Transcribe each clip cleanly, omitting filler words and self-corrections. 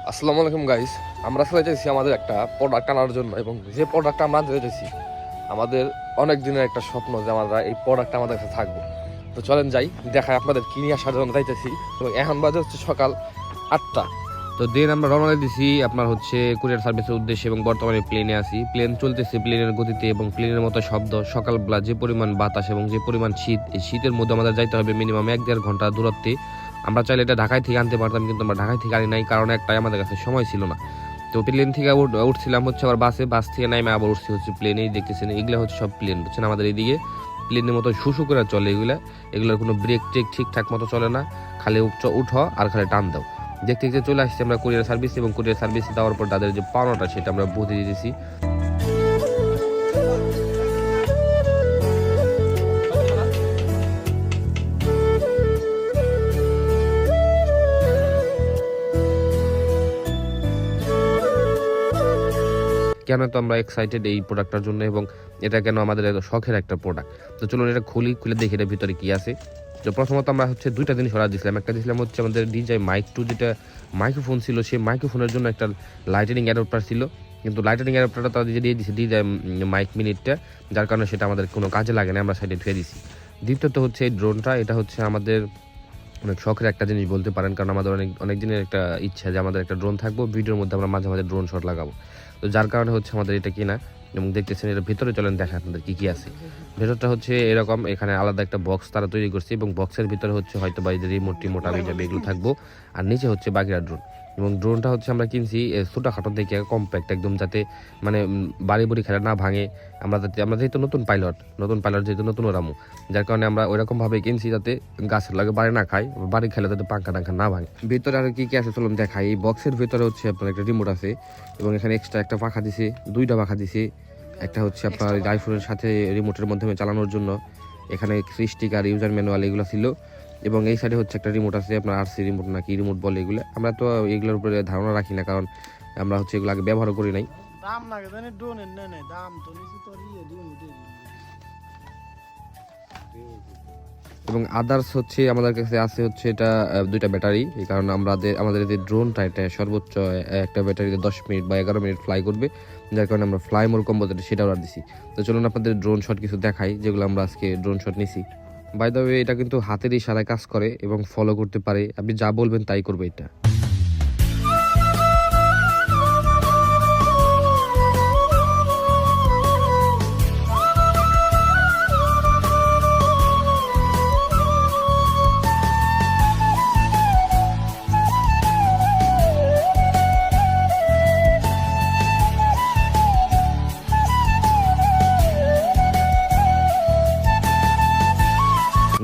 আসসালামু আলাইকুম গাইস, আমরা চলে যাচ্ছি আমাদের একটা প্রোডাক্ট আনার জন্য। এবং যে প্রোডাক্টটা আমরা আনতে যাচ্ছি আমাদের অনেক দিনের একটা স্বপ্ন যে আমরা এই প্রোডাক্টটা আমাদের কাছে থাকবো। তো চলেন যাই, দেখায় আপনাদের কি নিয়ে আসার জন্য যাইতেছি। এবং এখন বাজে হচ্ছে সকাল 8টা। তো দিন আমরা রওনা দিয়েছি আপনার হচ্ছে কুরিয়ার সার্ভিসের উদ্দেশ্যে এবং বর্তমানে প্লেনে আছি। প্লেন চলতেছে প্লেনের গতিতে এবং প্লেনের মতো শব্দ, সকালবেলা যে পরিমাণ বাতাস এবং যে পরিমাণ শীত, এই শীতের মধ্যে আমাদের যাইতে হবে মিনিমাম 1-1.5 ঘন্টা দূরত্বে। আমরা চাইলে এটা ঢাকায় থেকে আনতে পারতাম, কিন্তু আমরা ঢাকায় থেকে আনি নাই, কারণ একটাই আমাদের কাছে সময় ছিল না। তো প্লেন থেকে উঠছিলাম হচ্ছে আবার বাস থেকে নাইমে আবার উঠছি হচ্ছে প্লেনেই। দেখতেছেন এগুলো হচ্ছে সব প্লেন, বুঝছেন, আমাদের এইদিকে প্লেনের মতো শুশু করে চলে এগুলোর কোনো ব্রেক টেক ঠিকঠাক মতো চলে না, খালি উঠো আর খালি টান দাও। দেখতে দেখতে চলে আসছি আমরা কুরিয়ার সার্ভিস, এবং কুরিয়ার সার্ভিস দেওয়ার পর তাদের যে পাওনাটা সেটা আমরা বুঝে দিয়েছি। কেন তো আমরা এক্সাইটেড এই প্রোডাক্টটার জন্য, এবং এটা কেন আমাদের এত শখের একটা প্রোডাক্ট। তো চলুন এটা খুলে দেখি এটার ভিতরে কি আছে। তো প্রথমত আমরা হচ্ছে দুইটা জিনিস অর্ডার দিয়েছিলাম। একটা দিয়েছিলাম হচ্ছে আমাদের DJI Mic 2, যেটা মাইক্রোফোন ছিল, সেই মাইক্রোফোনের জন্য একটা লাইটেনিং অ্যাডাপ্টার ছিল, কিন্তু লাইটেনিং অ্যাডাপ্টারটা তারা দিয়ে দিয়েছে DJI Mic মিনিটটা, যার কারণে সেটা আমাদের কোনো কাজে লাগে না, আমরা সাইডে ধুয়ে দিছি। দ্বিতীয়ত হচ্ছে এই ড্রোনটা, এটা হচ্ছে আমাদের অনেক শখের একটা জিনিস বলতে পারেন, কারণ আমাদের অনেক দিনের একটা ইচ্ছা যে আমাদের একটা ড্রোন থাকবো, ভিডিওর মধ্যে আমরা মাঝে মাঝে ড্রোন শট লাগাবো। তো যার কারণে হচ্ছে আমাদের এটা কিনা। এবং দেখতেছেন এর ভিতরে চলেন দেখা আপনাদের কি কি আছে। ভেতরটা হচ্ছে এরকম, এখানে আলাদা একটা বক্স তারা তৈরি করছে, এবং বক্সের ভিতরে হচ্ছে হয়তো বা রিমোট টিমোট আমি যাবে এগুলো থাকবো। আর নিচে হচ্ছে বাকিরা ড্রোন। এবং ড্রোনটা হচ্ছে আমরা কিনছি ছোটোখাটো দেখে, কম্প্যাক্ট একদম, যাতে মানে বাড়ি বুড়ি খেলা না ভাঙে। আমরা যেহেতু নতুন পাইলট যেহেতু নতুন ওরামু, যার কারণে আমরা ওইরকমভাবে কিনছি যাতে গাছের লাগে বাড়ি না খায়, বাড়ি খেলে যাতে পাঙ্খা টাঙ্খা না ভাঙে। ভিতরে আর কি কি আছে চলুন দেখাই। এই বক্সের ভিতরে হচ্ছে আপনার একটা রিমোট আছে, এবং এখানে এক্সট্রা একটা পাখা দিছে, দুইটা পাখা দিছে। একটা হচ্ছে আপনার আইফোনের সাথে রিমোটের মাধ্যমে চালানোর জন্য। এখানে স্টিকার, ইউজার ম্যানুয়াল এগুলো ছিল। এবং এই সাইডে হচ্ছে একটা রিমোট আছে, আপনার RC রিমোট না কি রিমোট বলে এগুলো। আমরা তো এগুলোর উপরে ধারণা রাখি না, কারণ আমরা হচ্ছে এগুলো আগে ব্যবহার করি নাই। দাম লাগে জানি ড্রোনের না দাম তো নিচে তো এবং আদার্স হচ্ছে আমাদের কাছে আছে হচ্ছে এটা দুইটা ব্যাটারি, এই কারণে আমাদের যে ড্রোনটা এটা সর্বোচ্চ একটা ব্যাটারিতে 10 মিনিট বা 11 মিনিট ফ্লাই করবে, যার কারণে আমরা ফ্লাই মোর কম্বো সেটা অর্ডার দিছি। তো চলুন আপনাদের ড্রোন শট কিছু দেখাই, যেগুলো আমরা আজকে ড্রোন শট নিছি। বাই দ্য ওয়ে, এটা কিন্তু হাতের ইশারায় কাজ করে এবং ফলো করতে পারে, আপনি যা বলবেন তাই করবে এটা।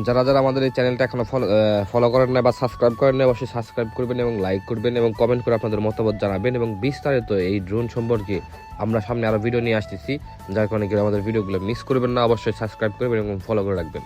যারা যারা আমাদের এই চ্যানেলটা এখনো ফলো করেন না বা সাবস্ক্রাইব করেন না, অবশ্যই সাবস্ক্রাইব করবেন এবং লাইক করবেন এবং কমেন্ট করে আপনাদের মতামত জানাবেন। এবং বিস্তারিত এই ড্রোন সম্পর্কে আমরা সামনে আরো ভিডিও নিয়ে আসতেছি, যার কারণে আমাদের ভিডিওগুলো মিস করবেন না, অবশ্যই সাবস্ক্রাইব করবেন এবং ফলো করে রাখবেন।